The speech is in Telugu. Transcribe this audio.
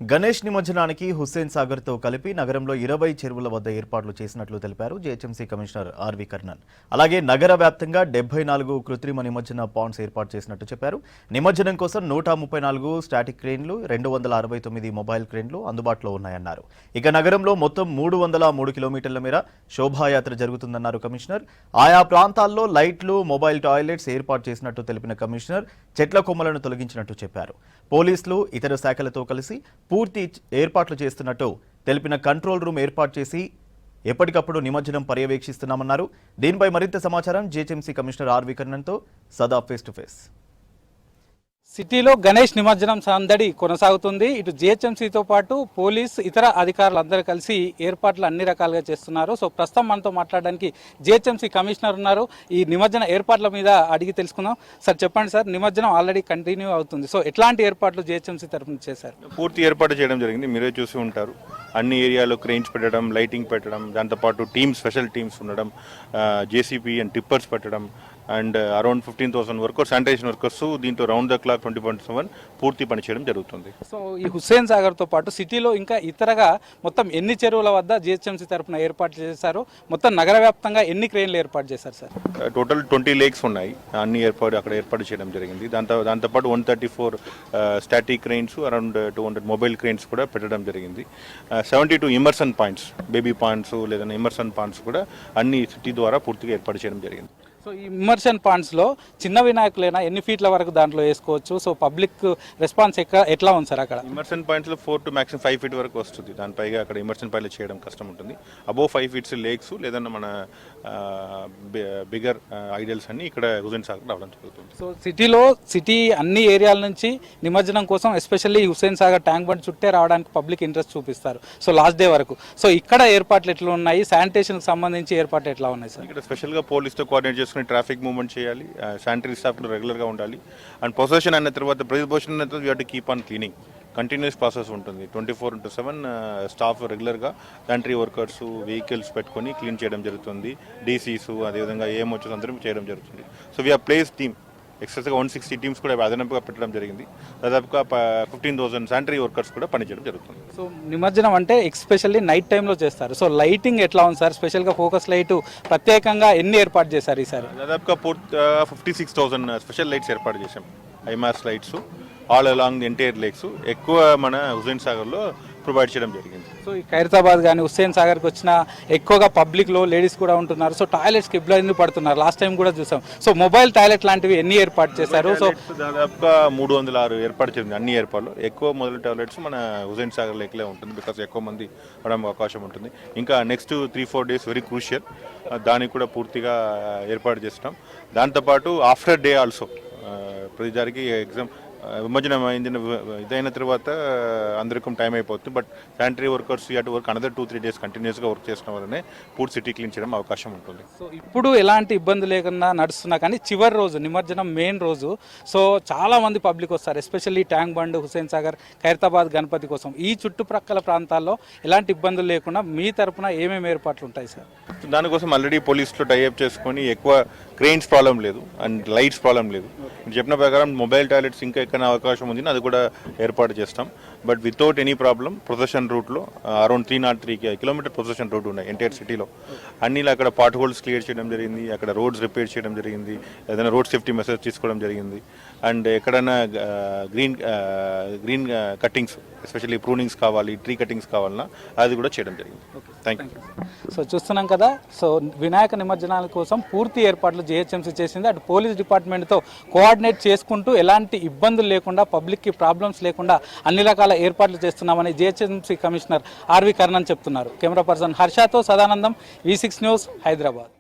గణేష్ నిమజ్జనానికి హుస్సేన్ సాగర్ తో కలిపి నగరంలో 20 చెరువుల వద్ద ఏర్పాట్లు చేసినట్లు తెలిపారు జీహెచ్ఎంసీ కమిషనర్ ఆర్వి కర్ణన్. అలాగే నగర వ్యాప్తంగా 74 కృత్రిమ నిమజ్జన పాండ్స్ ఏర్పాటు చేసినట్టు చెప్పారు. నిమజ్జనం కోసం 134 స్టాటిక్ క్రేన్లు, 269 మొబైల్ క్రేన్లు అందుబాటులో ఉన్నాయన్నారు. ఇక నగరంలో మొత్తం 303 కిలోమీటర్ల మేర శోభాయాత్ర జరుగుతుందన్నారు కమిషనర్. ఆయా ప్రాంతాల్లో లైట్లు, మొబైల్ టాయిలెట్స్ ఏర్పాటు చేసినట్టు తెలిపిన కమిషనర్ చెట్ల కొమ్మలను తొలగించినట్టు చెప్పారు. పోలీసులు ఇతర శాఖలతో కలిసి పూర్తి ఏర్పాట్లు చేస్తున్నట్టు తెలిపిన కంట్రోల్ రూమ్ ఏర్పాటు చేసి ఎప్పటికప్పుడు నిమజ్జనం పర్యవేక్షిస్తున్నామన్నారు. దీనిపై మరింత సమాచారం జీహెచ్ఎంసీ కమిషనర్ ఆర్వి కర్ణన్తో సదా ఫేస్ టు ఫేస్. సిటీలో గణేష్ నిమజ్జనం సందడి కొనసాగుతుంది. ఇటు జీహెచ్ఎంసీతో పాటు పోలీస్ ఇతర అధికారులు అందరూ కలిసి ఏర్పాట్లు అన్ని రకాలుగా చేస్తున్నారు. సో ప్రస్తుతం మనతో మాట్లాడడానికి జీహెచ్ఎంసీ కమిషనర్ ఉన్నారు. ఈ నిమజ్జన ఏర్పాట్ల మీద అడిగి తెలుసుకుందాం. సార్ చెప్పండి సార్, నిమజ్జనం ఆల్రెడీ కంటిన్యూ అవుతుంది. సో ఎట్లాంటి ఏర్పాట్లు జీహెచ్ఎంసీ తరఫున చేశారు? పూర్తి ఏర్పాటు చేయడం జరిగింది. మీరే చూసి ఉంటారు. అన్ని ఏరియాలో క్రెయిన్స్ పెట్టడం, లైటింగ్ పెట్టడం, దాంతోపాటు స్పెషల్ టీమ్స్ ఉండడం, జేసీబీ అండ్ టిప్పర్స్ పెట్టడం and around 15,000 workers, sanitisation workers దీంతో రౌండ్ ద క్లాక్ 24/7 పూర్తి పని చేయడం జరుగుతుంది. సో ఈ హుస్సేన్ సాగర్తో పాటు సిటీలో ఇంకా ఇతరగా మొత్తం ఎన్ని చెరువుల వద్ద జీహెచ్ఎంసీ తరఫున ఏర్పాటు చేశారు? మొత్తం నగర వ్యాప్తంగా ఎన్ని క్రేన్లు ఏర్పాటు చేశారు సార్? టోటల్ 20 లేక్స్ ఉన్నాయి. అన్ని అక్కడ ఏర్పాటు చేయడం జరిగింది. దాంతోపాటు 134 static cranes, around 200 mobile cranes కూడా పెట్టడం జరిగింది. 72 ఇమర్షన్ పాయింట్స్, బేబీ పాయింట్స్ లేదా ఇమర్షన్ పాయింట్స్ కూడా అన్ని సిటీ ద్వారా పూర్తిగా ఏర్పాటు చేయడం జరిగింది. సో ఈ ఇమర్షన్ పాండ్స్లో చిన్న వినాయకులైనా ఎన్ని ఫీట్ల వరకు దాంట్లో వేసుకోవచ్చు? సో పబ్లిక్ రెస్పాన్స్ ఎట్లా ఉంది సార్ అక్కడ? ఇమర్షన్ పాయింట్స్లో 4 to maximum 5 feet వరకు వస్తుంది. దానిపైగా అక్కడ ఇమర్షన్ పాయింట్లు చేయడం కష్టం ఉంటుంది. అబోవ్ 5 feet లేక్స్ లేదన్నా మన బిగర్ ఐడల్స్ అన్ని ఇక్కడ హుస్సేన్ సాగర్ రావడం జరుగుతుంది. సో సిటీ అన్ని ఏరియాల నుంచి నిమజ్జనం కోసం especially Hussain Sagar tank bund చుట్టే రావడానికి పబ్లిక్ ఇంట్రెస్ట్ చూపిస్తారు. సో లాస్ట్ డే వరకు. సో ఇక్కడ ఏర్పాట్లు ఎట్లా ఉన్నాయి? శానిటేషన్కి సంబంధించి ఏర్పాట్లు ఎట్లా ఉన్నాయి సార్? ఇక్కడ స్పెషల్గా పోలీస్తో కోఆర్డినేట్ చేసుకుని ట్రాఫిక్ మూవ్మెంట్ చేయాలి. శానిటరీ స్టాఫ్ రెగ్యులర్గా ఉండాలి. అండ్ పొజిషన్ అయిన తర్వాత పొజిషన్ అయిన తర్వాత we have to keep on cleaning. Continuous process ఉంటుంది. 24/7 స్టాఫ్ రెగ్యులర్గా శానిటరీ వర్కర్స్ వెహికల్స్ పెట్టుకొని క్లీన్ చేయడం జరుగుతుంది. డీసీస్ అదేవిధంగా ఏమొచ్చేసి అందరూ చేయడం జరుగుతుంది. So we have placed team ఎక్సెస్గా 160 టీమ్స్ కూడా అదనంపుగా పెట్టడం జరిగింది. దాదాపుగా 15,000 శానిటరీ వర్కర్స్ కూడా పనిచేయడం జరుగుతుంది. సో నిమజ్జనం అంటే ఎస్పెషల్లీ నైట్ టైంలో చేస్తారు. సో లైటింగ్ ఎట్లా ఉంది సార్? స్పెషల్గా ఫోకస్ లైట్ ప్రత్యేకంగా ఎన్ని ఏర్పాటు చేశారు ఈసారి? దాదాపుగా 56,000 స్పెషల్ లైట్స్ ఏర్పాటు చేశాం. High mast lights all along the entire lakes ఎక్కువ మన హుస్సేన్ సాగర్లో ప్రొవైడ్ చేయడం జరిగింది. సో ఈ ఖైరతాబాద్ కానీ హుస్సేన్ సాగర్కి వచ్చిన ఎక్కువగా పబ్లిక్లో లేడీస్ కూడా ఉంటున్నారు. సో టాయిలెట్స్కి ఇబ్బంది పడుతున్నారు. లాస్ట్ టైం కూడా చూసాం. సో మొబైల్ టాయిలెట్ లాంటివి ఎన్ని ఏర్పాటు చేశారు? సో దాదాపుగా 306 ఏర్పాటు చేసింది. అన్ని ఏర్పాట్లు ఎక్కువ మొబైల్ టాయిలెట్స్ మన హుస్సేన్ సాగర్ లేక్లే ఉంటుంది. బికాస్ ఎక్కువ మంది రావడానికి అవకాశం ఉంటుంది. ఇంకా నెక్స్ట్ 3-4 days వెరీ క్రూషియల్. దానికి కూడా పూర్తిగా ఏర్పాటు చేస్తాం. దాంతోపాటు ఆఫ్టర్ డే ఆల్సో ప్రతి దానికి ఎగ్జామ్ విమోచనం ఇదైన తర్వాత అందరికీ టైం అయిపోతుంది. బట్ శానిటరీ వర్కర్స్ అటు వర్క్ అనదర్ 2-3 days కంటిన్యూస్గా వర్క్ చేసిన వల్లనే పూర్తి సిటీ క్లీన్ చేయడం అవకాశం ఉంటుంది. సో ఇప్పుడు ఎలాంటి ఇబ్బంది లేకుండా నడుస్తున్నా కానీ చివరి రోజు నిమజ్జనం మెయిన్ రోజు సో చాలా మంది పబ్లిక్ వస్తారు. ఎస్పెషల్లీ ట్యాంక్ బండ్, హుస్సేన్ సాగర్, ఖైరతాబాద్ గణపతి కోసం ఈ చుట్టుప్రక్కల ప్రాంతాల్లో ఎలాంటి ఇబ్బందులు లేకుండా మీ తరపున ఏమేమి ఏర్పాట్లు ఉంటాయి సార్? దానికోసం ఆల్రెడీ పోలీసులో టైఅప్ చేసుకొని ఎక్కువ క్రెయిన్స్ ప్రాబ్లం లేదు అండ్ లైట్స్ ప్రాబ్లం లేదు. చెప్పిన ప్రకారం మొబైల్ టాయిలెట్స్ ఇంకా ఎక్కడ అవకాశం ఉంది, అది కూడా ఏర్పాటు చేస్తాం. But without any problem procession రూట్లో అరౌండ్ 303 kilometer ప్రొసెషన్ రూట్ ఉన్నాయి ఎంటైర్ సిటీలో. అన్ని అక్కడ పాట్ హోల్స్ క్లియర్ చేయడం జరిగింది. అక్కడ రోడ్స్ రిపేర్ చేయడం జరిగింది. ఏదైనా రోడ్ సేఫ్టీ మెసేజ్ తీసుకోవడం జరిగింది. అండ్ ఎక్కడైనా గ్రీన్ కట్టింగ్స్ ఎస్పెషల్లీ ప్రూనింగ్స్ కావాలి, ట్రీ కటింగ్స్ కావాలన్నా అది కూడా చేయడం జరిగింది. Thank you. సో చూస్తున్నాం కదా. సో వినాయక నిమజ్జనాల కోసం పూర్తి ఏర్పాట్లు జీహెచ్ఎంసీ చేసింది. అటు పోలీస్ డిపార్ట్మెంట్తో కోఆర్డినేట్ చేసుకుంటూ ఎలాంటి ఇబ్బందులు లేకుండా పబ్లిక్కి ప్రాబ్లమ్స్ లేకుండా అన్ని రకాల ఏర్పాట్లు చేస్తున్నామని జీహెచ్ఎంసీ కమిషనర్ ఆర్వి కర్ణన్ చెప్తున్నారు. కెమెరా పర్సన్ హర్షతో సదానందం, V6 న్యూస్, హైదరాబాద్.